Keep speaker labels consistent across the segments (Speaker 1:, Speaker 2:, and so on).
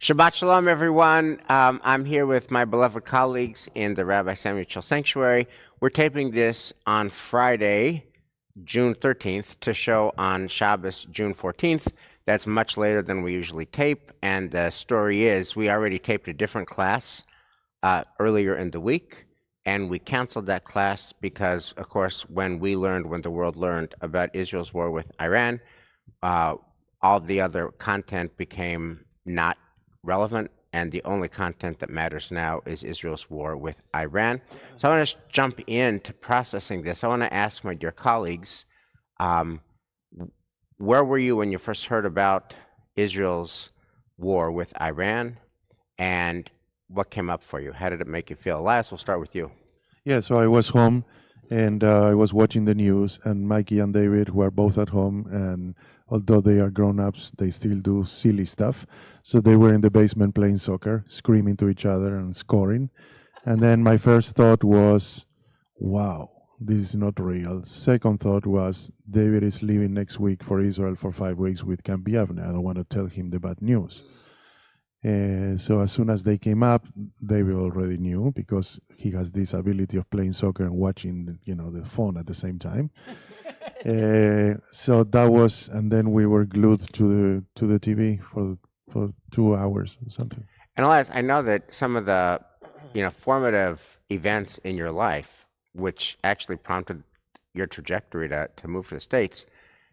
Speaker 1: Shabbat Shalom, everyone. I'm here with my beloved colleagues in the Rabbi Samuel Sanctuary. We're taping this on Friday, June 13th, to show on Shabbos, June 14th. That's much later than we usually tape, and the story is we already taped a different class earlier in the week, and we canceled that class because, of course, when the world learned about Israel's war with Iran, all the other content became not relevant, and the only content that matters now is Israel's war with Iran. So I want to jump into processing this. I want to ask my dear colleagues, where were you when you first heard about Israel's war with Iran, and what came up for you? How did it make you feel? Elias, we'll start with you.
Speaker 2: Yeah, so I was home and I was watching the news, and Mikey and David, who are both at home, and although they are grown-ups, they still do silly stuff. So they were in the basement playing soccer, screaming to each other and scoring. And then my first thought was, wow, this is not real. Second thought was, David is leaving next week for Israel for 5 weeks with Camp Yavne. I don't want to tell him the bad news. So as soon as they came up, David already knew, because he has this ability of playing soccer and watching, the phone at the same time. So that was, and then we were glued to the TV for 2 hours or something.
Speaker 1: And Elias, I know that some of the formative events in your life, which actually prompted your trajectory to move to the States,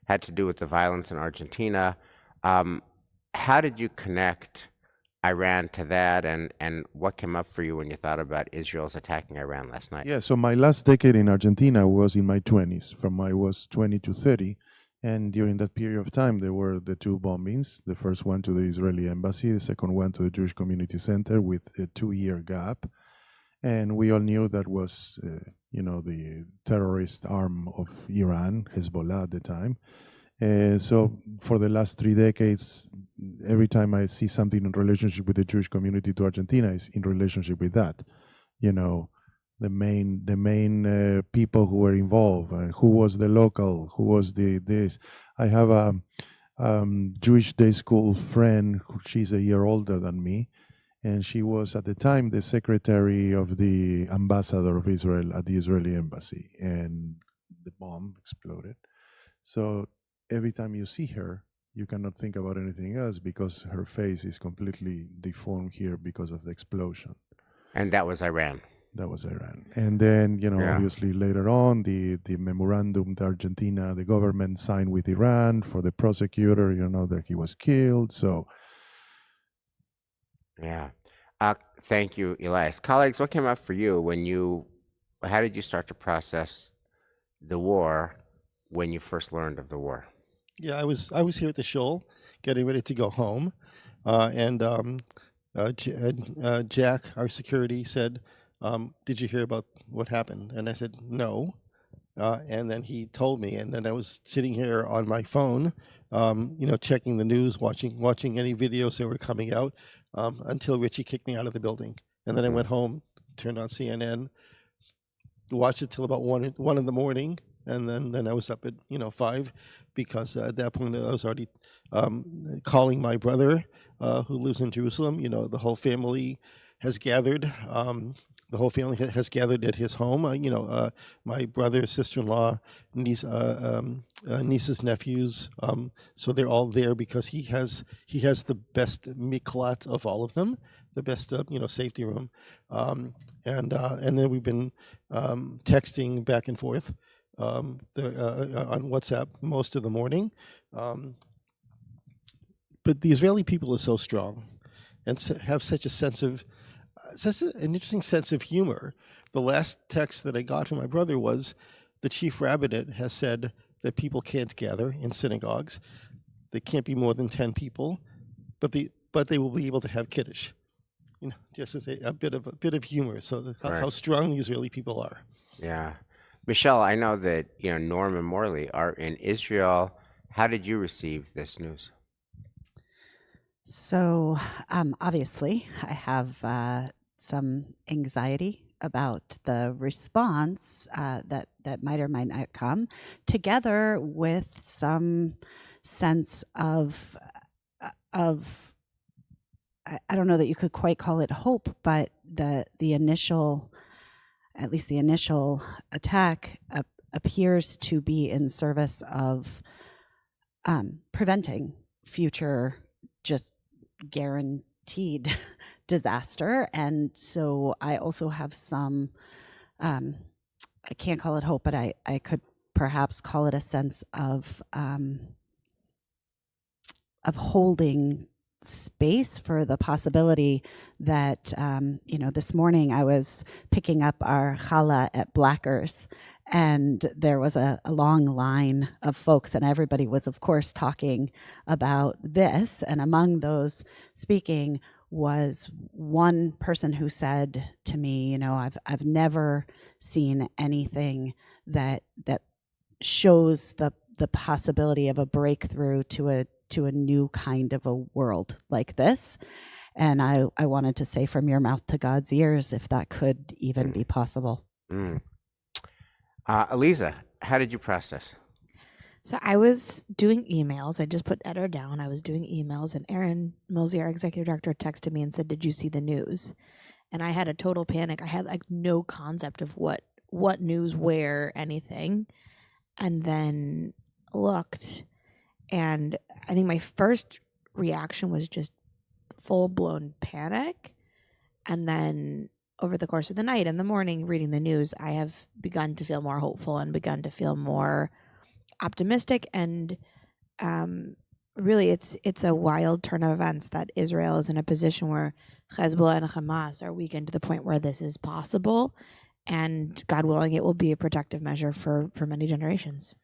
Speaker 1: had to do with the violence in Argentina. How did you connect Iran to that, and what came up for you when you thought about Israel's attacking Iran last night?
Speaker 2: Yeah, so my last decade in Argentina was in my 20s, from I was 20 to 30. And during that period of time, there were the 2 bombings, the first one to the Israeli embassy, the second one to the Jewish Community Center, with a 2-year gap. And we all knew that was, the terrorist arm of Iran, Hezbollah at the time. So for the last 3 decades, every time I see something in relationship with the Jewish community to Argentina is in relationship with that. The main people who were involved, who was the local, who was this. I have a Jewish day school friend, she's a year older than me, and she was at the time the secretary of the ambassador of Israel at the Israeli embassy, and the bomb exploded. So every time you see her, you cannot think about anything else, because her face is completely deformed here because of the explosion.
Speaker 1: And that was Iran.
Speaker 2: That was Iran. And then, obviously later on, the memorandum that Argentina, the government signed with Iran for the prosecutor, that he was killed. So.
Speaker 1: Yeah. Thank you, Elias. Colleagues, what came up for you how did you start to process the war when you first learned of the war?
Speaker 3: Yeah, I was here at the shul, getting ready to go home, and Jack, our security, said, "Did you hear about what happened?" And I said, "No." And then he told me, and then I was sitting here on my phone, checking the news, watching any videos that were coming out, until Richie kicked me out of the building. And then I went home, turned on CNN, watched it till about one in the morning. And then I was up at 5, because at that point I was already calling my brother, who lives in Jerusalem. The whole family has gathered. The whole family has gathered at his home. My brother, sister-in-law, nieces, nephews. So they're all there because he has the best miklat of all of them, the best safety room. And then we've been texting back and forth. On WhatsApp most of the morning. But the Israeli people are so strong and have such an interesting sense of humor. The last text that I got from my brother was, the chief rabbinate has said that people can't gather in synagogues. They can't be more than 10 people, but they will be able to have kiddush. Just as a bit of humor. So how strong the Israeli people are.
Speaker 1: Yeah. Michelle, I know that Norm and Morley are in Israel. How did you receive this news?
Speaker 4: So obviously, I have some anxiety about the response that might or might not come, together with some sense of I don't know that you could quite call it hope, but the initial, at least the initial attack appears to be in service of preventing future just guaranteed disaster. And so I also have some, I can't call it hope, but I could perhaps call it a sense of holding space for the possibility that, this morning I was picking up our challah at Blackers, and there was a long line of folks, and everybody was, of course, talking about this. And among those speaking was one person who said to me, I've never seen anything that shows the possibility of a breakthrough to a new kind of a world like this. And I wanted to say from your mouth to God's ears, if that could even be possible.
Speaker 1: Eliza, how did you process?
Speaker 5: So I was doing emails. I just put Edder down. I was doing emails, and Aaron Mosey, our executive director, texted me and said, "Did you see the news?" And I had a total panic. I had no concept of what news, where, anything. And then looked, and I think my first reaction was just full-blown panic. And then over the course of the night and the morning, reading the news, I have begun to feel more hopeful and begun to feel more optimistic. And really, it's a wild turn of events that Israel is in a position where Hezbollah and Hamas are weakened to the point where this is possible. And God willing, it will be a protective measure for many generations.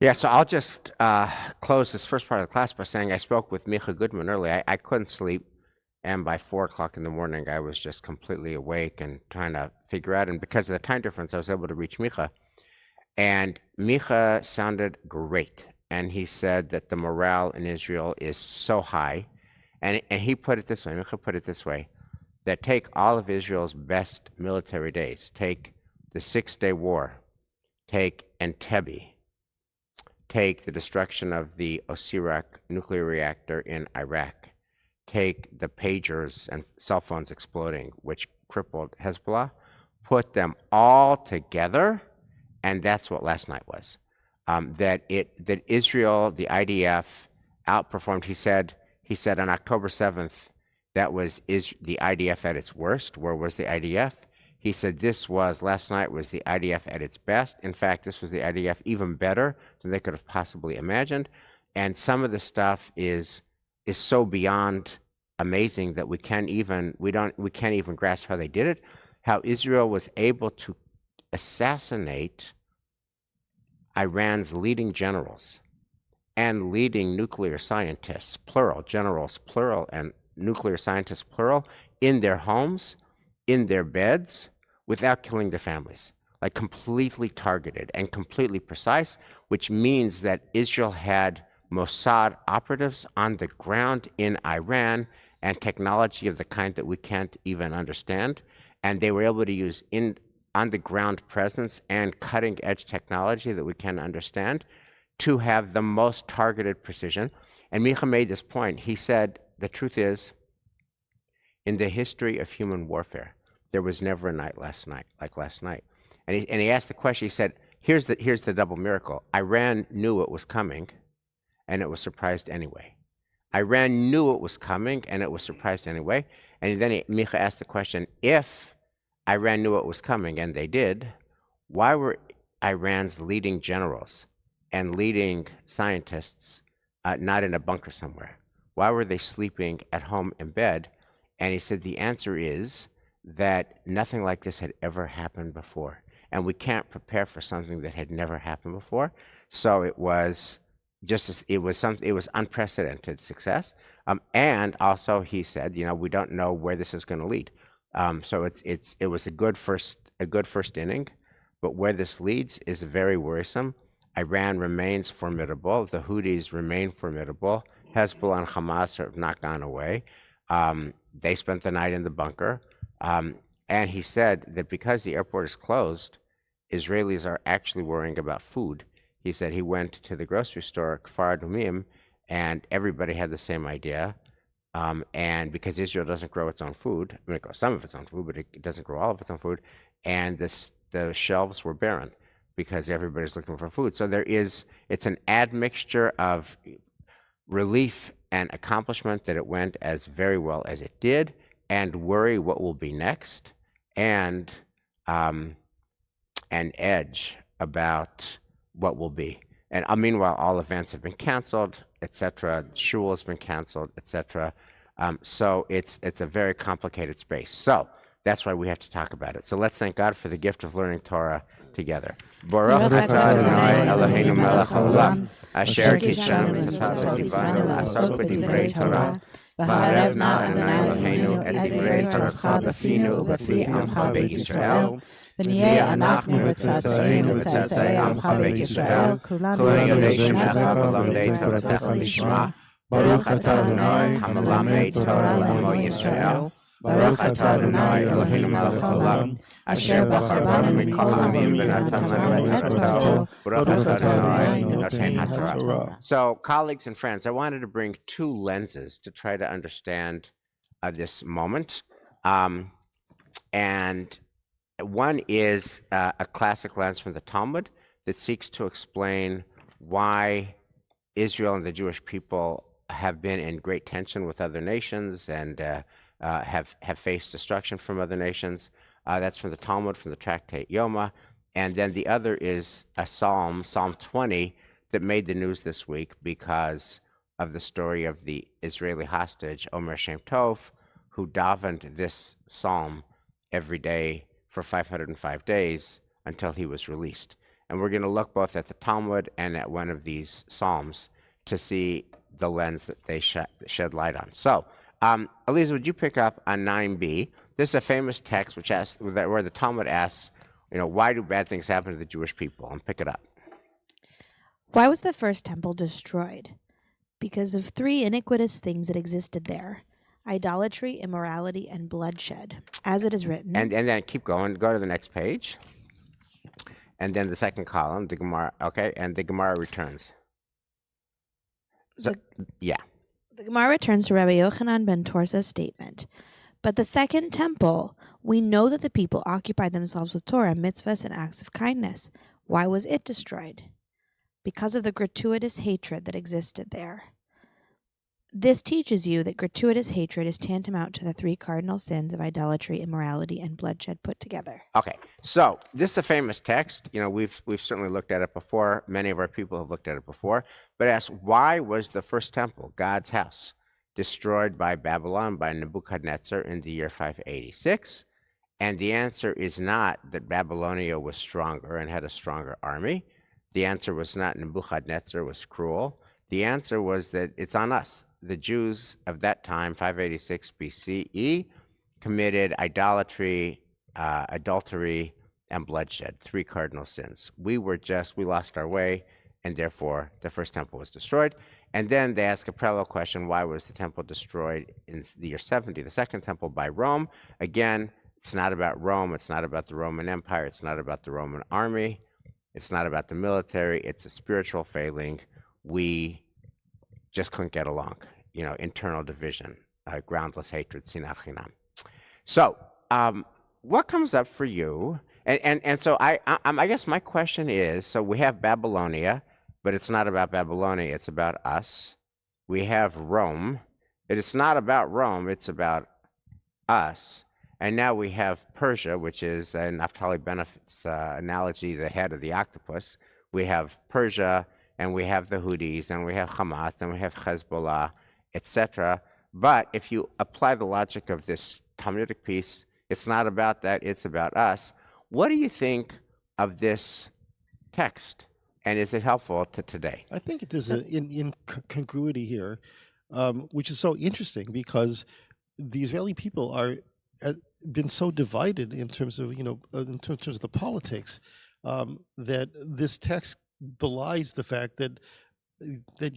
Speaker 1: Yeah, so I'll just close this first part of the class by saying I spoke with Micha Goodman earlier. I couldn't sleep, and by 4 o'clock in the morning, I was just completely awake and trying to figure out. And because of the time difference, I was able to reach Micha. And Micha sounded great. And he said that the morale in Israel is so high. And he put it this way, Micha put it this way, that take all of Israel's best military days, take the 6-day war, take Entebbe, take the destruction of the Osirak nuclear reactor in Iraq, take the pagers and cell phones exploding, which crippled Hezbollah, put them all together, and that's what last night was. That Israel, the IDF, outperformed. He said on October 7th, that was the IDF at its worst. Where was the IDF? He said last night was the IDF at its best. In fact, this was the IDF even better than they could have possibly imagined. And some of the stuff is so beyond amazing that we can't even grasp how they did it. How Israel was able to assassinate Iran's leading generals and leading nuclear scientists, plural, generals, plural, and nuclear scientists, plural, in their homes, in their beds, without killing their families, like completely targeted and completely precise, which means that Israel had Mossad operatives on the ground in Iran and technology of the kind that we can't even understand. And they were able to use on-the-ground presence and cutting-edge technology that we can't understand to have the most targeted precision. And Micha made this point. He said, the truth is, in the history of human warfare, there was never a night like last night. And he asked the question, he said, here's the double miracle. Iran knew it was coming, and it was surprised anyway. Iran knew it was coming, and it was surprised anyway. And then Micha asked the question, if Iran knew it was coming, and they did, why were Iran's leading generals and leading scientists not in a bunker somewhere? Why were they sleeping at home in bed? And he said the answer is that nothing like this had ever happened before. And we can't prepare for something that had never happened before. So it was unprecedented success. And also he said, we don't know where this is going to lead. So it was a good first inning, but where this leads is very worrisome. Iran remains formidable. The Houthis remain formidable. Hezbollah and Hamas have not gone away. They spent the night in the bunker. And he said that because the airport is closed, Israelis are actually worrying about food. He said he went to the grocery store, Kfar Adumim, and everybody had the same idea. And because Israel doesn't grow its own food, I mean, it grows some of its own food, but it doesn't grow all of its own food, and the shelves were barren because everybody's looking for food. So it's an admixture of relief and accomplishment that it went as very well as it did, and worry what will be next, and an edge about what will be. And meanwhile, all events have been canceled, etc. Shul has been canceled, etc. So it's a very complicated space. So that's why we have to talk about it. So let's thank God for the gift of learning Torah together. Baruch atah Adonai Eloheinu melech haolam, asher kitshanu mitzvot v'tivanu la'asok b'divrei Torah. V'arev na Adonai Eloheinu et divrei Toracha b'finu u'b'fi amcha be'Yisrael. ונהיה אנחנו וצאצאינו וצאצאי עמך בית ישראל, כולנו יודעי שמך ולומדי תורתך לשמה. ברוך אתה אדוני המלמד תורה לעמו ישראל. ברוך אתה אדוני אלוהינו מלך העולם, אשר בחר בנו מכל העמים ונתן לנו את תורתו. ברוך אתה אדוני נותן התורה. So, colleagues and friends, I wanted to bring two lenses to try to understand this moment. And one is a classic lens from the Talmud that seeks to explain why Israel and the Jewish people have been in great tension with other nations and have faced destruction from other nations. That's from the Talmud, from the tractate Yoma. And then the other is a psalm, Psalm 20, that made the news this week because of the story of the Israeli hostage, Omer Shem Tov, who davened this psalm every day for 505 days until he was released. And we're going to look both at the Talmud and at one of these psalms to see the lens that they shed light on. So, Elisa, would you pick up on 9b? This is a famous text which asks, where the Talmud asks, why do bad things happen to the Jewish people? And pick it up.
Speaker 5: Why was the first temple destroyed? Because of three iniquitous things that existed there: idolatry, immorality, and bloodshed, as it is written.
Speaker 1: And then keep going. Go to the next page. And then the second column, the Gemara. Okay, and the Gemara returns. So, yeah.
Speaker 5: The Gemara returns to Rabbi Yochanan ben Torsa's statement. But the second temple, we know that the people occupied themselves with Torah, mitzvahs, and acts of kindness. Why was it destroyed? Because of the gratuitous hatred that existed there. This teaches you that gratuitous hatred is tantamount to the three cardinal sins of idolatry, immorality, and bloodshed put together.
Speaker 1: Okay, so this is a famous text. We've certainly looked at it before. Many of our people have looked at it before. But ask, why was the first temple, God's house, destroyed by Babylon, by Nebuchadnezzar in the year 586? And the answer is not that Babylonia was stronger and had a stronger army. The answer was not Nebuchadnezzar was cruel. The answer was that it's on us. The Jews of that time, 586 BCE, committed idolatry, adultery, and bloodshed, three cardinal sins. We lost our way, and therefore the first temple was destroyed. And then they ask a parallel question: why was the temple destroyed in the year 70, the second temple, by Rome? Again, it's not about Rome, it's not about the Roman Empire, it's not about the Roman army, it's not about the military, it's a spiritual failing. We just couldn't get along, internal division, groundless hatred, sinat chinam. So, what comes up for you? And so I guess my question is: so we have Babylonia, but it's not about Babylonia; it's about us. We have Rome, but it's not about Rome; it's about us. And now we have Persia, which is Naphtali Bennett's analogy, the head of the octopus. We have Persia, and we have the Houthis, and we have Hamas, and we have Hezbollah, etc. But if you apply the logic of this Talmudic piece, it's not about that, it's about us. What do you think of this text, and is it helpful to today?
Speaker 3: I think there's an incongruity here, which is so interesting because the Israeli people are been so divided in terms of in terms of the politics that this text belies the fact that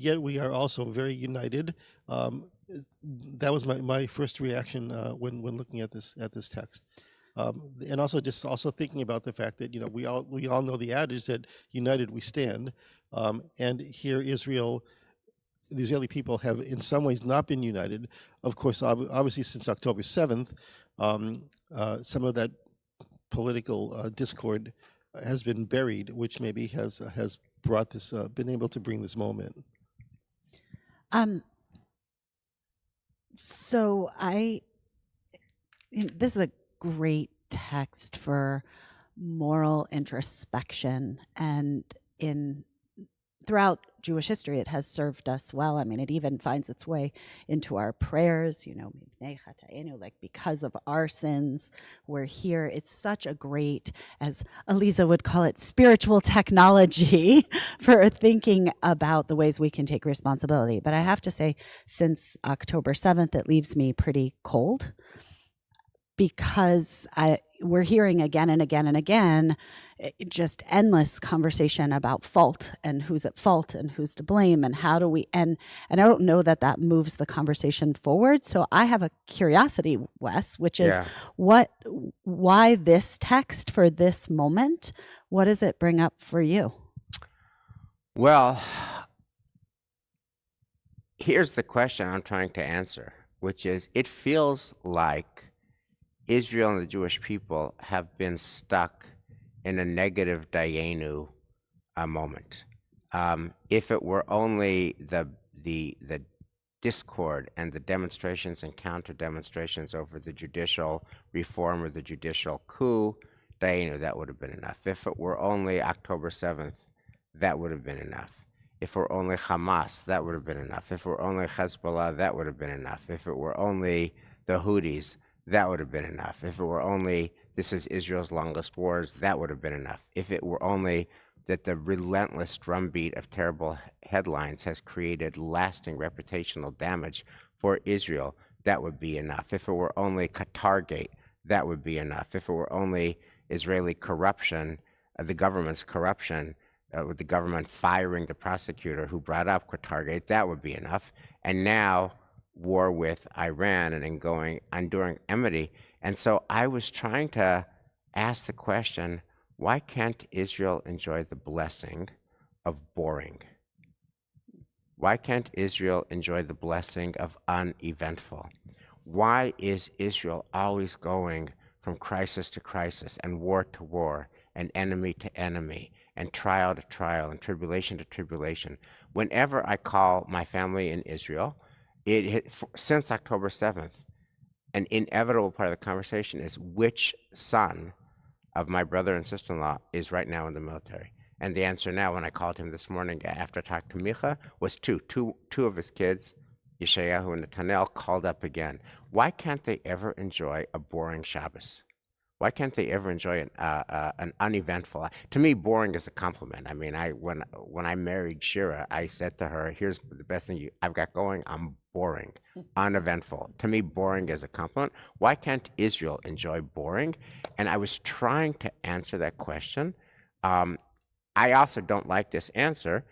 Speaker 3: yet we are also very united. That was my first reaction when looking at this text, and also thinking about the fact that we all know the adage that united we stand, and here Israel the Israeli people have in some ways not been united. Of course, obviously since October 7th, some of that political discord has been buried, which maybe has brought this, been able to bring this moment.
Speaker 4: So this is a great text for moral introspection, and throughout Jewish history, it has served us well. I mean, it even finds its way into our prayers, like because of our sins, we're here. It's such a great, as Aliza would call it, spiritual technology for thinking about the ways we can take responsibility. But I have to say, since October 7th, it leaves me pretty cold, because we're hearing again and again and again just endless conversation about fault and who's at fault and who's to blame and how do we, and I don't know that moves the conversation forward. So I have a curiosity, Wes, which is why this text for this moment? What does it bring up for you?
Speaker 1: Well, here's the question I'm trying to answer, which is, it feels like Israel and the Jewish people have been stuck in a negative dayenu moment. If it were only the discord and the demonstrations and counter demonstrations over the judicial reform or the judicial coup, dayenu, that would have been enough. If it were only October 7th, that would have been enough. If it were only Hamas, that would have been enough. If it were only Hezbollah, that would have been enough. If it were only the Houthis, that would have been enough. If it were only this is Israel's longest wars, that would have been enough. If it were only that the relentless drumbeat of terrible headlines has created lasting reputational damage for Israel, that would be enough. If it were only Qatargate, that would be enough. If it were only Israeli corruption, the government's corruption, with the government firing the prosecutor who brought up Qatargate, that would be enough. And now war with Iran and enduring enmity. And so I was trying to ask the question, why can't Israel enjoy the blessing of boring? Why can't Israel enjoy the blessing of uneventful? Why is Israel always going from crisis to crisis and war to war and enemy to enemy and trial to trial and tribulation to tribulation? Whenever I call my family in Israel, since October 7th, an inevitable part of the conversation is which son of my brother and sister-in-law is right now in the military. And the answer now, when I called him this morning after I talked to Micha, was two of his kids, Yeshayahu and Netanel, called up again. Why can't they ever enjoy a boring Shabbos? Why can't they ever enjoy an uneventful? To me, boring is a compliment. I mean, when I married Shira, I said to her, "Here's the best thing I've got going. I'm boring, uneventful." To me, boring is a compliment. Why can't Israel enjoy boring? And I was trying to answer that question. I also don't like this answer,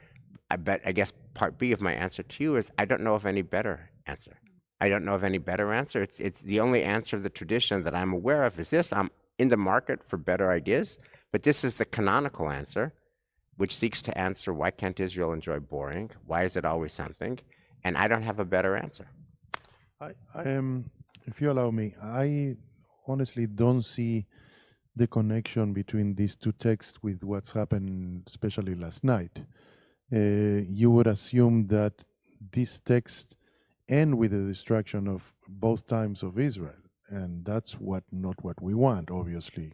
Speaker 1: but I guess part B of my answer to you is I don't know of any better answer. I don't know of any better answer. It's the only answer of the tradition that I'm aware of is this. I'm in the market for better ideas, but this is the canonical answer, which seeks to answer why can't Israel enjoy boring? Why is it always something? And I don't have a better answer.
Speaker 2: If you allow me, I honestly don't see the connection between these two texts with what's happened, especially last night. You would assume that this text end with the destruction of both times of Israel, and that's not what we want, obviously,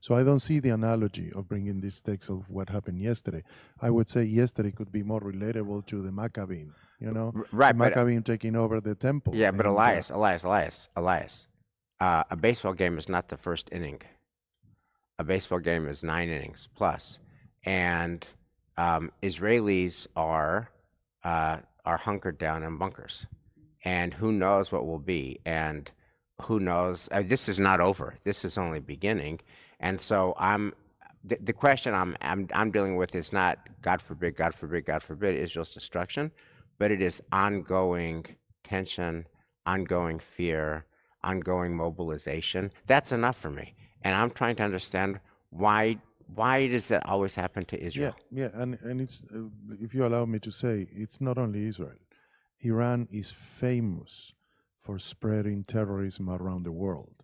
Speaker 2: So I don't see the analogy of bringing this text of what happened yesterday. I would say yesterday could be more relatable to the Maccabean,
Speaker 1: Right,
Speaker 2: the Maccabean taking over the temple.
Speaker 1: Yeah, but Elias, a baseball game is not the first inning. A baseball game is 9 innings plus, and Israelis are hunkered down in bunkers, and who knows what will be, and who knows, this is not over, this is only beginning. And so the question I'm dealing with is not God forbid Israel's destruction, but it is ongoing tension, ongoing fear, ongoing mobilization. That's enough for me, and I'm trying to understand why why does that always happen to Israel?
Speaker 2: And it's if you allow me to say, it's not only Israel. Iran is famous for spreading terrorism around the world.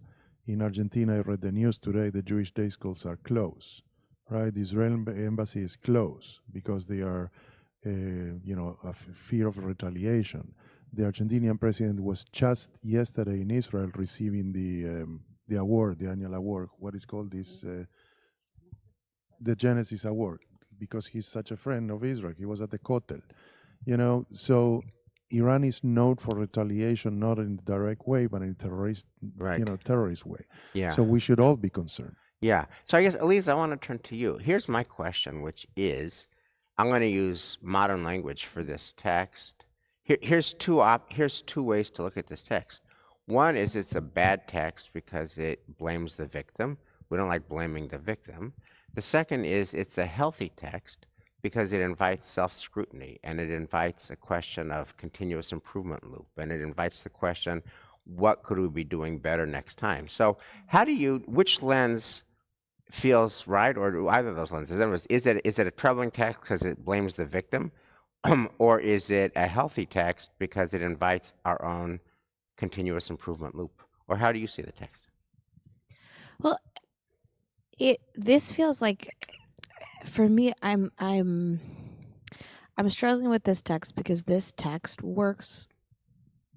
Speaker 2: In Argentina, I read the news today. The Jewish day schools are closed. Right, the Israeli embassy is closed because they are, fear of retaliation. The Argentinian president was just yesterday in Israel receiving the award, the annual award. What is called this? The Genesis Award, because he's such a friend of Israel. He was at the Kotel, So Iran is known for retaliation, not in a direct way, but in a terrorist way.
Speaker 1: Yeah.
Speaker 2: So we should all be concerned.
Speaker 1: Yeah. So I guess, Elise, I want to turn to you. Here's my question, which is, I'm going to use modern language for this text. Here's two ways to look at this text. One is it's a bad text because it blames the victim. We don't like blaming the victim. The second is it's a healthy text because it invites self-scrutiny, and it invites a question of continuous improvement loop, and it invites the question, what could we be doing better next time? So which lens feels right, or do either of those lenses? Is it a troubling text because it blames the victim, or is it a healthy text because it invites our own continuous improvement loop? Or how do you see the text?
Speaker 5: Well, this feels like, for me, I'm struggling with this text because this text works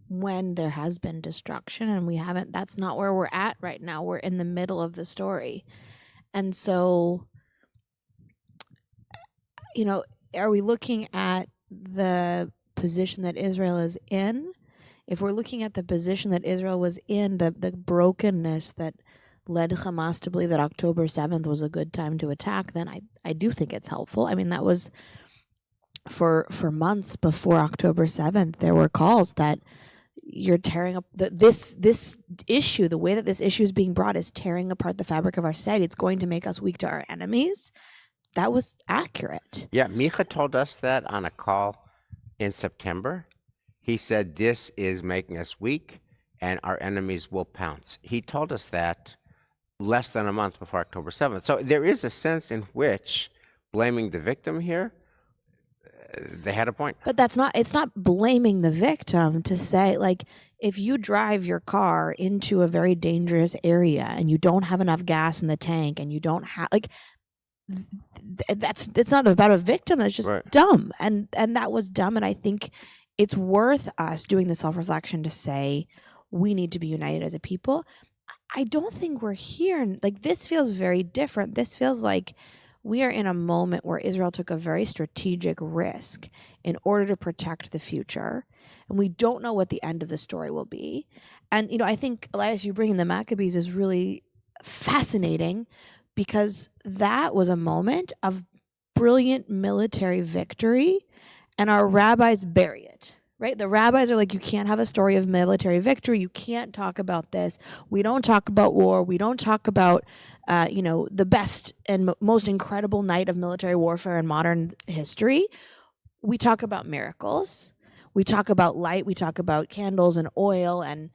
Speaker 5: when there has been destruction, and that's not where we're at right now. We're in the middle of the story. And so, are we looking at the position that Israel is in? If we're looking at the position that Israel was in, the brokenness that led Hamas to believe that October 7th was a good time to attack, then I do think it's helpful. I mean, that was for months before October 7th, there were calls that you're tearing up this issue. The way that this issue is being brought is tearing apart the fabric of our society. It's going to make us weak to our enemies. That was accurate.
Speaker 1: Yeah, Micha told us that on a call in September. He said, this is making us weak and our enemies will pounce. He told us that less than a month before October 7th. So there is a sense in which blaming the victim here, they had a point.
Speaker 5: But it's not blaming the victim to say, like, if you drive your car into a very dangerous area and you don't have enough gas in the tank and you don't have, like, it's not about a victim. That's just dumb. And that was dumb. And I think it's worth us doing the self-reflection to say we need to be united as a people. I don't think we're here. Like, this feels very different. This feels like we are in a moment where Israel took a very strategic risk in order to protect the future. And we don't know what the end of the story will be. And, I think, Elias, you bringing the Maccabees is really fascinating because that was a moment of brilliant military victory, and our rabbis bury it. Right? The rabbis are like, you can't have a story of military victory. You can't talk about this. We don't talk about war. We don't talk about, the best and most incredible night of military warfare in modern history. We talk about miracles. We talk about light. We talk about candles and oil. And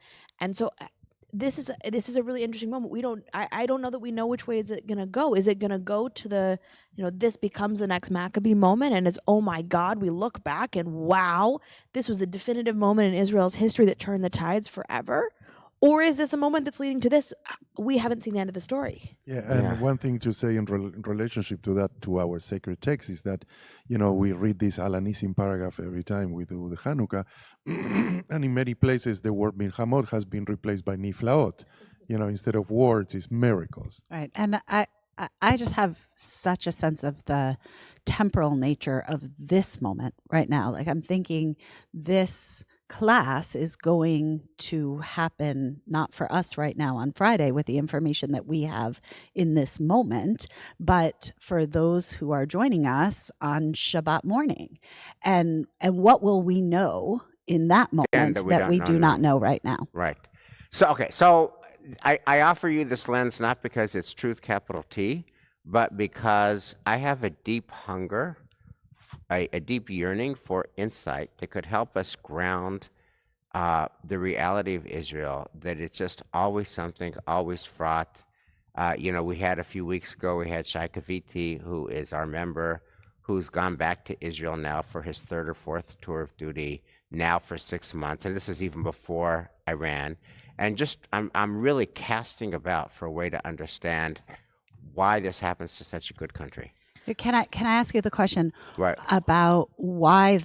Speaker 5: so this is a really interesting moment. I don't know that we know which way is it going to go. Is it going to go to the, this becomes the next Maccabee moment and it's, oh my God, we look back and wow, this was the definitive moment in Israel's history that turned the tides forever? Or is this a moment that's leading to this? We haven't seen the end of the story.
Speaker 2: Yeah, and one thing to say in relationship to that, to our sacred text, is that, we read this Alanissim paragraph every time we do the Hanukkah, and in many places the word milchamot has been replaced by niflaot. Instead of words, it's miracles.
Speaker 4: Right, and I just have such a sense of the temporal nature of this moment right now. Like, I'm thinking this class is going to happen not for us right now on Friday with the information that we have in this moment, but for those who are joining us on Shabbat morning. And what will we know in that moment that we do not know right now?
Speaker 1: Right. So I offer you this lens not because it's truth, capital T, but because I have a deep hunger, a deep yearning for insight that could help us ground the reality of Israel, that it's just always something, always fraught, We had a few weeks ago, we had Shai Kaviti, who is our member, who's gone back to Israel now for his third or fourth tour of duty, now for 6 months. And this is even before Iran. And I'm really casting about for a way to understand why this happens to such a good country.
Speaker 4: Can I ask you the question
Speaker 1: Right.
Speaker 4: about why,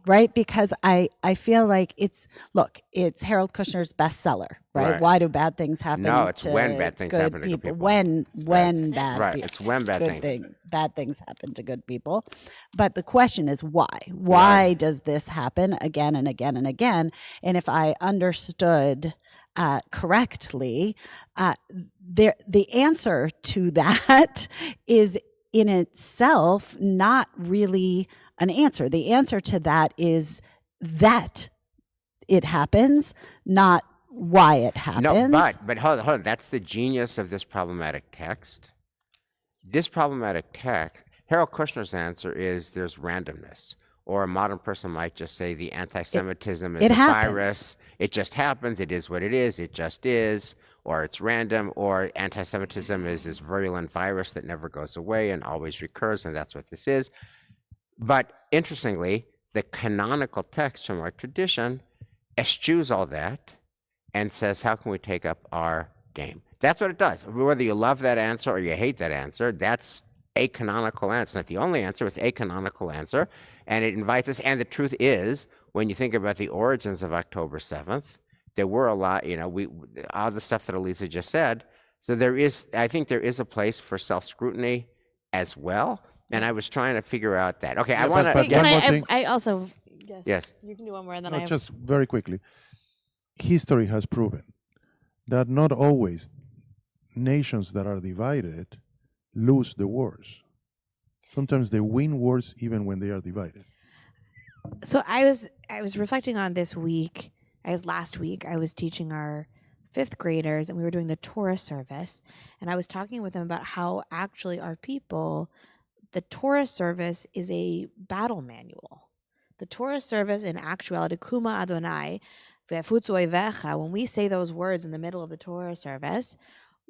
Speaker 4: right? Because I feel like it's Harold Kushner's bestseller, right?
Speaker 1: Right.
Speaker 4: Why do bad things happen?
Speaker 1: No, it's
Speaker 4: to
Speaker 1: when bad things
Speaker 4: good
Speaker 1: happen to good people.
Speaker 4: When bad
Speaker 1: Right.
Speaker 4: people,
Speaker 1: It's when bad
Speaker 4: bad things happen to good people. But the question is why? Why does this happen again and again and again? And if I understood correctly, the answer to that is in itself not really an answer. The answer to that is that it happens, not why it happens.
Speaker 1: No, but hold on. That's the genius of this problematic text. This problematic text, Harold Kushner's answer is there's randomness. Or a modern person might just say the anti-Semitism is a virus. It just happens. It is what it is. It just is. Or it's random. Or anti-Semitism is this virulent virus that never goes away and always recurs, and that's what this is. But interestingly, the canonical text from our tradition eschews all that and says, how can we take up our game? That's what it does. Whether you love that answer or you hate that answer, that's a canonical answer. Not the only answer, it's a canonical answer. And it invites us. And the truth is, when you think about the origins of October 7th, there were a lot, all the stuff that Elisa just said. So I think there is a place for self-scrutiny as well. And I was trying to figure out that. Okay, I want to.
Speaker 2: but one more thing.
Speaker 5: I also
Speaker 1: Yes.
Speaker 5: You can do one more, and then
Speaker 2: No, just very quickly. History has proven that not always nations that are divided lose the wars. Sometimes they win wars even when they are divided.
Speaker 5: So I was reflecting on this week. Last week I was teaching our 5th graders, and we were doing the Torah service, and I was talking with them about how actually our people, the Torah service is a battle manual. The Torah service, in actuality, Kuma Adonai, ve'afutzu oivecha, when we say those words in the middle of the Torah service,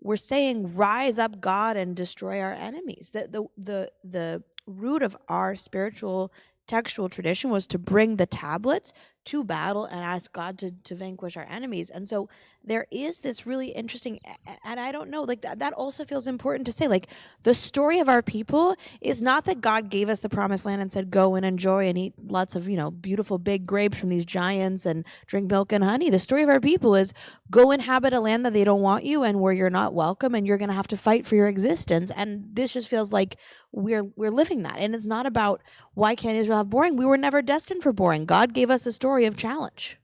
Speaker 5: we're saying, rise up, God, and destroy our enemies. The root of our spiritual textual tradition was to bring the tablets to battle and ask God to vanquish our enemies. And so there is this really interesting, and I don't know, like that also feels important to say, like the story of our people is not that God gave us the promised land and said, go and enjoy and eat lots of, beautiful big grapes from these giants and drink milk and honey. The story of our people is go inhabit a land that they don't want you and where you're not welcome, and you're going to have to fight for your existence. And this just feels like we're living that. And it's not about why can't Israel have boring? We were never destined for boring. God gave us a story of challenge.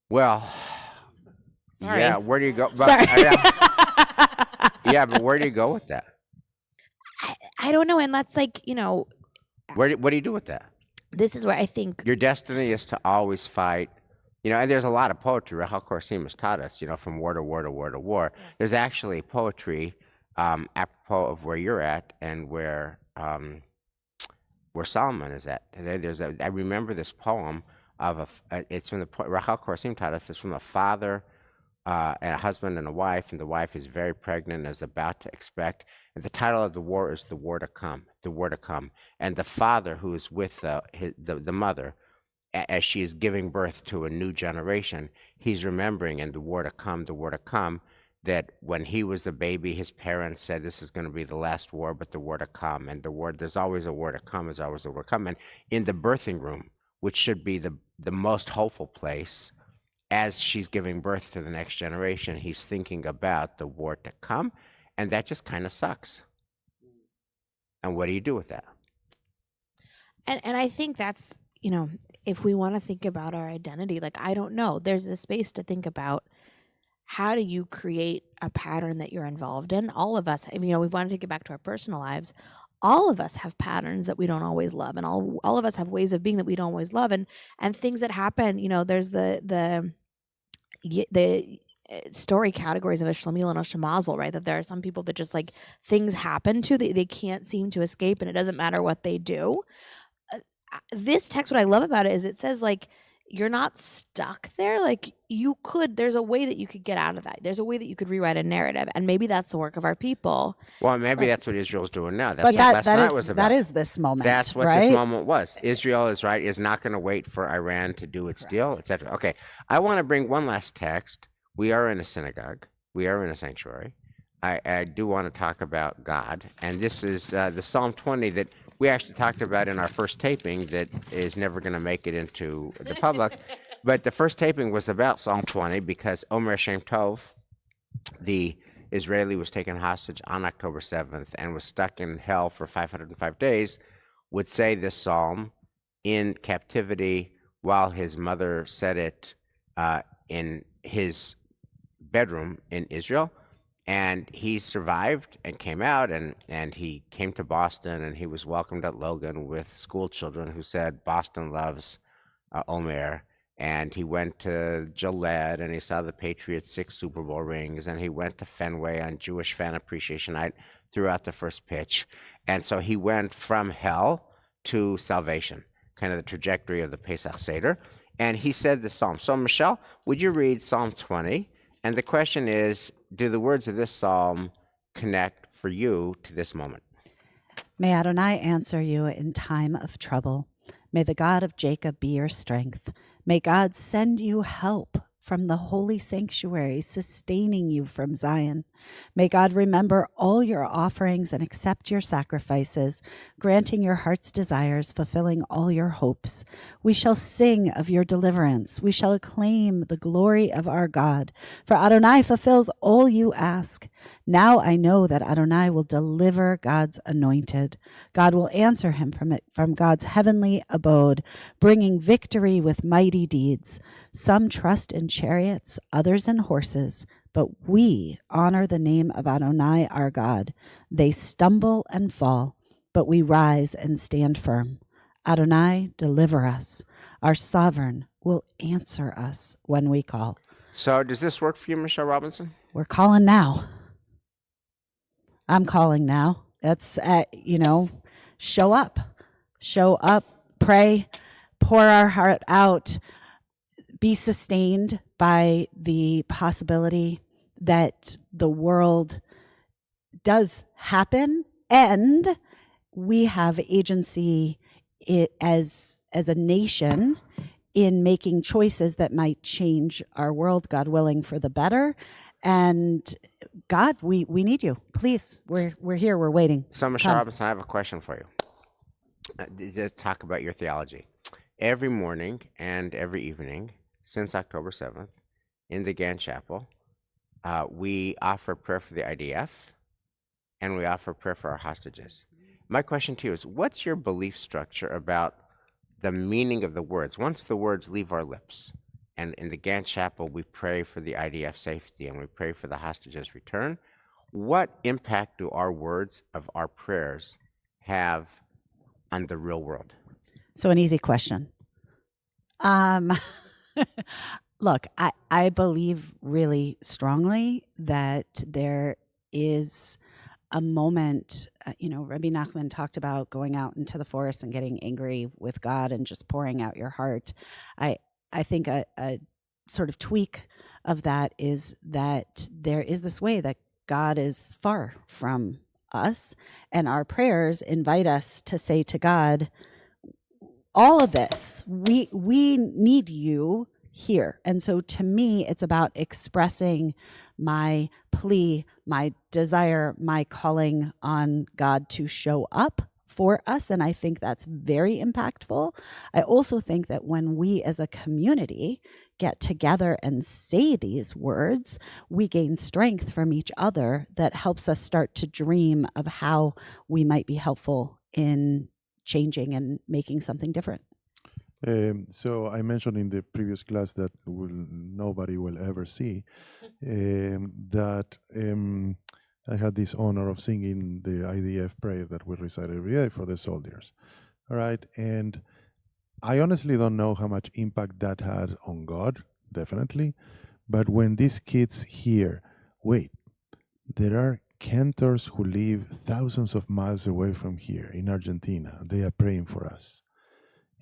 Speaker 1: Well,
Speaker 5: Sorry.
Speaker 1: yeah, where do you go?
Speaker 5: Sorry.
Speaker 1: Yeah, but where do you go with that?
Speaker 5: I don't know. And that's like,
Speaker 1: What do you do with that?
Speaker 5: this is where I think
Speaker 1: Your destiny is to always fight. And there's a lot of poetry. Rahel Korsim has taught us, from war to war to war to war. There's actually poetry apropos of where you're at and where Solomon is at. I remember this poem it's from Rahel Korsim taught us. It's from a father and a husband and a wife, and the wife is very pregnant and is about to expect. And the title of the war is "The War to Come." The War to Come. And the father, who is with the mother, as she is giving birth to a new generation, he's remembering in the war to come, that when he was a baby, his parents said this is going to be the last war, but the war to come. And there's always a war to come, there's always a war to come. And in the birthing room, which should be the most hopeful place, as she's giving birth to the next generation, he's thinking about the war to come. And that just kind of sucks. And what do you do with that?
Speaker 5: and I think that's, if we want to think about our identity, like, I don't know, there's a space to think about how do you create a pattern that you're involved in. All of us, we want to take it back to our personal lives. All of us have patterns that we don't always love, and all of us have ways of being that we don't always love, and things that happen. There's the story categories of a shlemiel and a mazel, right? That there are some people that just like things happen to, they can't seem to escape, and it doesn't matter what they do. This text, what I love about it is it says, like, you're not stuck there. Like there's a way that you could get out of that. There's a way that you could rewrite a narrative, and maybe that's the work of our people.
Speaker 1: Well, maybe
Speaker 5: But-
Speaker 1: that's what Israel's doing now. That's
Speaker 4: But
Speaker 1: what
Speaker 4: that
Speaker 1: last
Speaker 4: that
Speaker 1: night
Speaker 4: is
Speaker 1: was about.
Speaker 4: that is this moment,
Speaker 1: That's what
Speaker 4: right?
Speaker 1: this moment was. Israel is not going to wait for Iran to do its deal, etc. Okay, I want to bring one last text. We are in a synagogue. We are in a sanctuary. I do want to talk about God, and this is the Psalm 20 that we actually talked about in our first taping that is never going to make it into the public. But the first taping was about Psalm 20 because Omer Shem Tov, the Israeli, was taken hostage on October 7th and was stuck in hell for 505 days, would say this psalm in captivity while his mother said it in his bedroom in Israel. And he survived and came out, and he came to Boston, and he was welcomed at Logan with school children who said, Boston loves Omer. And he went to Gillette, and he saw the Patriots' 6 Super Bowl rings, and he went to Fenway on Jewish Fan Appreciation Night throughout the first pitch. And so he went from hell to salvation, kind of the trajectory of the Pesach Seder. And he said the psalm. So, Michelle, would you read Psalm 20? And the question is, do the words of this psalm connect for you to this moment?
Speaker 4: May Adonai answer you in time of trouble. May the God of Jacob be your strength. May God send you help from the holy sanctuary, sustaining you from Zion. May God remember all your offerings and accept your sacrifices, granting your heart's desires, fulfilling all your hopes. We shall sing of your deliverance. We shall acclaim the glory of our God. For Adonai fulfills all you ask. Now I know that Adonai will deliver God's anointed. God will answer him from God's heavenly abode, bringing victory with mighty deeds. Some trust in chariots, others in horses, but we honor the name of Adonai our God. They stumble and fall, but we rise and stand firm. Adonai, deliver us. Our sovereign will answer us when we call.
Speaker 1: So does this work for you, Michelle Robinson?
Speaker 4: We're calling now. I'm calling now. That's, show up, pray, pour our heart out, be sustained by the possibility that the world does happen, and we have agency as a nation in making choices that might change our world, God willing, for the better. And God, we need you. Please, we're here. We're waiting.
Speaker 1: So, Michelle
Speaker 4: Come.
Speaker 1: Robinson, I have a question for you. To talk about your theology. Every morning and every evening since October 7th in the Gann Chapel, we offer prayer for the IDF and we offer prayer for our hostages. My question to you is, what's your belief structure about the meaning of the words? Once the words leave our lips, and in the Gann Chapel, we pray for the IDF safety and we pray for the hostages' return, what impact do our words of our prayers have on the real world?
Speaker 4: So an easy question. Look, I believe really strongly that there is a moment, Rabbi Nachman talked about going out into the forest and getting angry with God and just pouring out your heart. I think a sort of tweak of that is that there is this way that God is far from us, and our prayers invite us to say to God, all of this, we need you here. And so to me, it's about expressing my plea, my desire, my calling on God to show up for us. And I think that's very impactful. I also think that when we as a community get together and say these words, we gain strength from each other that helps us start to dream of how we might be helpful in changing and making something different.
Speaker 2: So I mentioned in the previous class that nobody will ever see that I had this honor of singing the IDF prayer that we recite every day for the soldiers. All right. And I honestly don't know how much impact that had on God, definitely. But when these kids hear, wait, there are cantors who live thousands of miles away from here in Argentina, they are praying for us.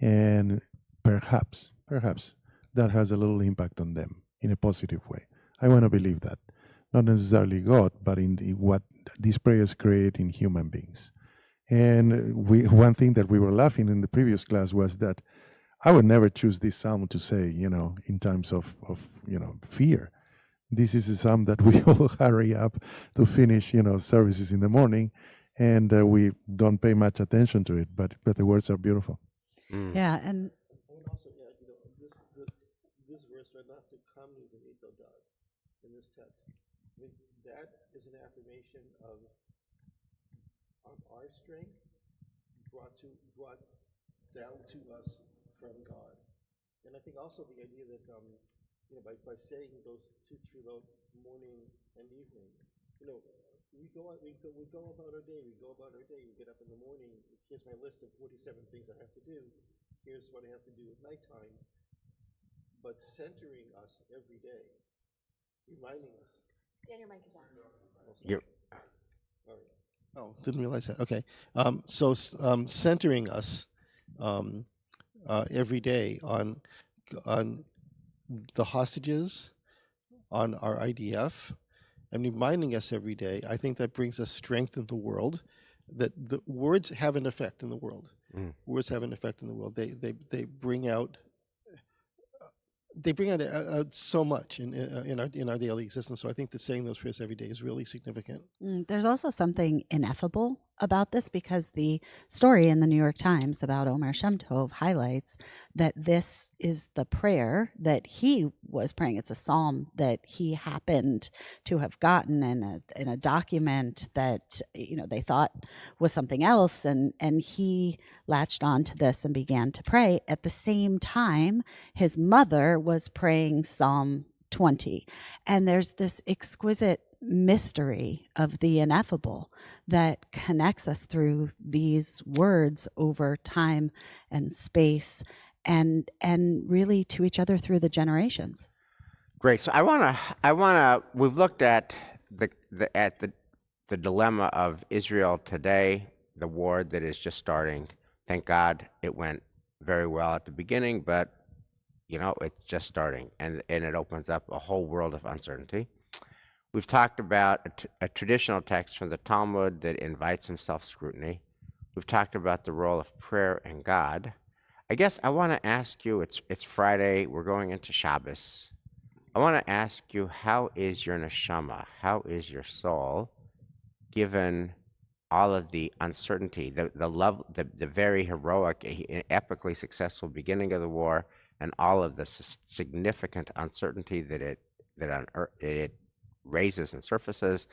Speaker 2: And perhaps perhaps that has a little impact on them in a positive way. I want to believe that. Not necessarily God, but in what these prayers create in human beings. And one thing that we were laughing in the previous class was that I would never choose this psalm to say, in times of fear. This is a psalm that we all hurry up to finish, services in the morning, and we don't pay much attention to it, but the words are beautiful.
Speaker 4: Yeah, and
Speaker 3: I would also add, this verse, right, not to come to the God in this text. I mean, that is an affirmation of our strength brought down to us from God. And I think also the idea that by saying those two throughout morning and evening, we go about our day. We get up in the morning. Here's my list of 47 things I have to do. Here's what I have to do at nighttime. But centering us every day, reminding us.
Speaker 5: Dan, your mic is on.
Speaker 1: You're,
Speaker 3: All right. Oh, didn't realize that. Okay. So centering us every day on the hostages, on our IDF, and reminding us every day, I think that brings us strength in the world, that the words have an effect in the world. Words have an effect in the world. They bring out so much in our daily existence. So I think that saying those prayers every day is really significant.
Speaker 4: there's also something ineffable about this, because the story in the New York Times about Omer Shem Tov highlights that this is the prayer that he was praying. It's a psalm that he happened to have gotten in a document that they thought was something else, and he latched on to this and began to pray. At the same time, his mother was praying Psalm 20, and there's this exquisite mystery of the ineffable that connects us through these words over time and space, and really to each other through the generations.
Speaker 1: great. So I wanna. We've looked at the dilemma of Israel today, the war that is just starting. Thank God it went very well at the beginning, but it's just starting, and it opens up a whole world of uncertainty. We've talked about a traditional text from the Talmud that invites some self-scrutiny. We've talked about the role of prayer and God. I guess I want to ask you, it's Friday, we're going into Shabbos. I want to ask you, how is your neshama, how is your soul, given all of the uncertainty, the very heroic, epically successful beginning of the war, and all of the significant uncertainty that it raises and surfaces?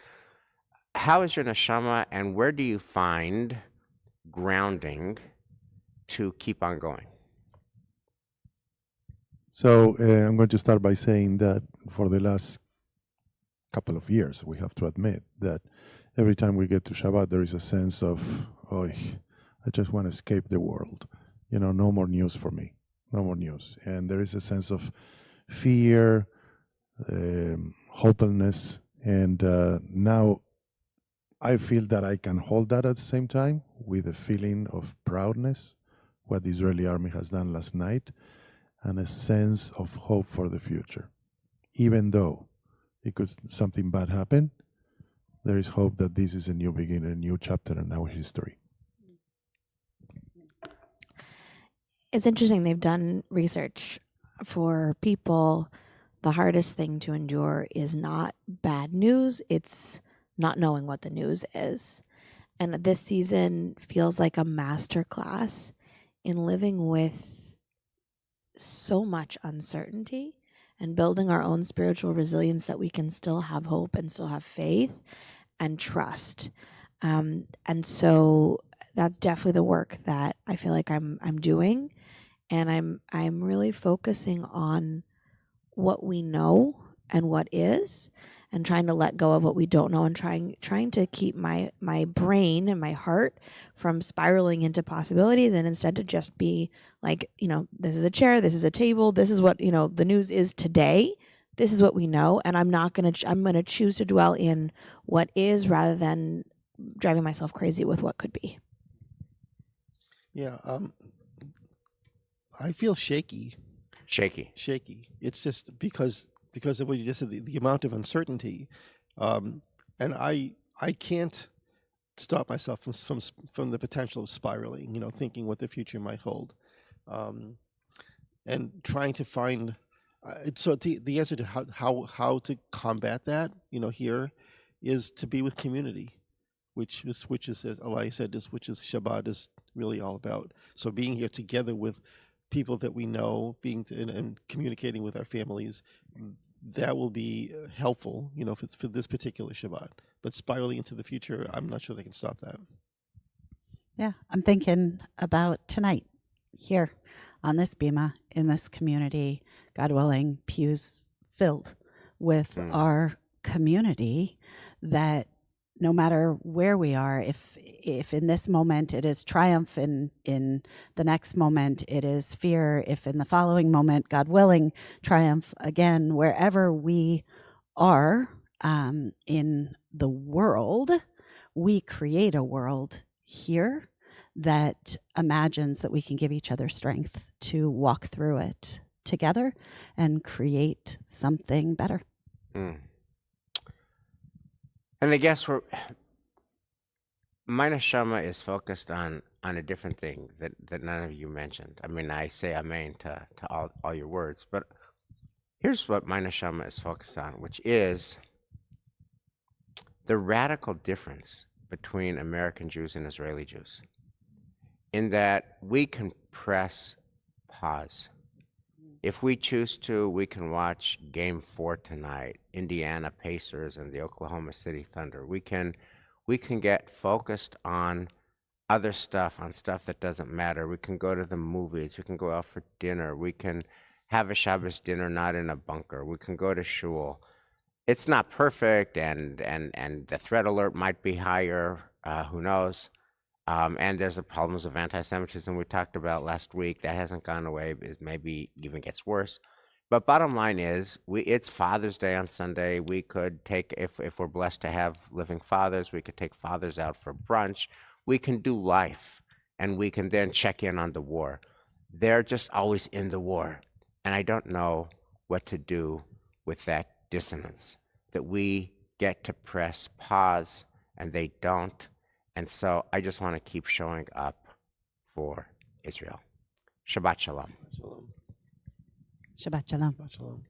Speaker 1: How is your neshama, and where do you find grounding to keep on going?
Speaker 2: So I'm going to start by saying that for the last couple of years, we have to admit that every time we get to Shabbat, there is a sense of, I just want to escape the world. No more news for me. No more news. And there is a sense of fear, hopelessness, and now I feel that I can hold that at the same time with a feeling of proudness, what the Israeli army has done last night, and a sense of hope for the future. Even though something bad happen, there is hope that this is a new beginning, a new chapter in our history.
Speaker 5: It's interesting. They've done research for people. The hardest thing to endure is not bad news. It's not knowing what the news is. And this season feels like a master class in living with so much uncertainty and building our own spiritual resilience that we can still have hope and still have faith and trust. And so that's definitely the work that I feel like I'm doing. And I'm really focusing on what we know and what is, and trying to let go of what we don't know, and trying to keep my brain and my heart from spiraling into possibilities, and instead to just be like, this is a chair, this is a table, this is what, the news is today. This is what we know, and I'm going to choose to dwell in what is rather than driving myself crazy with what could be.
Speaker 3: Yeah, I feel shaky.
Speaker 1: Shaky.
Speaker 3: shaky. It's just because of what you just said, the amount of uncertainty, and I can't stop myself from the potential of spiraling. Thinking what the future might hold, and trying to find. So the answer to how to combat that, here, is to be with community, which is as Eli said, which is Shabbat is really all about. So being here together with people that we know, and communicating with our families, that will be helpful, if it's for this particular Shabbat. But spiraling into the future, I'm not sure they can stop that.
Speaker 4: Yeah, I'm thinking about tonight here on this bima in this community, God willing, pews filled with our community, that no matter where we are, if in this moment it is triumph, in the next moment it is fear, if in the following moment, God willing, triumph again, wherever we are in the world, we create a world here that imagines that we can give each other strength to walk through it together and create something better.
Speaker 1: And I guess my neshama is focused on a different thing that none of you mentioned. I mean, I say amen to all your words, but here's what my neshama is focused on, which is the radical difference between American Jews and Israeli Jews, in that we can press pause. If we choose to, we can watch Game 4 tonight, Indiana Pacers and the Oklahoma City Thunder. We can get focused on other stuff, on stuff that doesn't matter. We can go to the movies. We can go out for dinner. We can have a Shabbos dinner not in a bunker. We can go to shul. It's not perfect, and the threat alert might be higher. Who knows? And there's the problems of anti-Semitism we talked about last week. That hasn't gone away. It maybe even gets worse. But bottom line is, it's Father's Day on Sunday. We could take, if we're blessed to have living fathers, we could take fathers out for brunch. We can do life, and we can then check in on the war. They're just always in the war. And I don't know what to do with that dissonance, that we get to press pause and they don't. And so I just want to keep showing up for Israel. Shabbat Shalom.
Speaker 3: Shalom.
Speaker 4: Shabbat Shalom.
Speaker 3: Shabbat Shalom.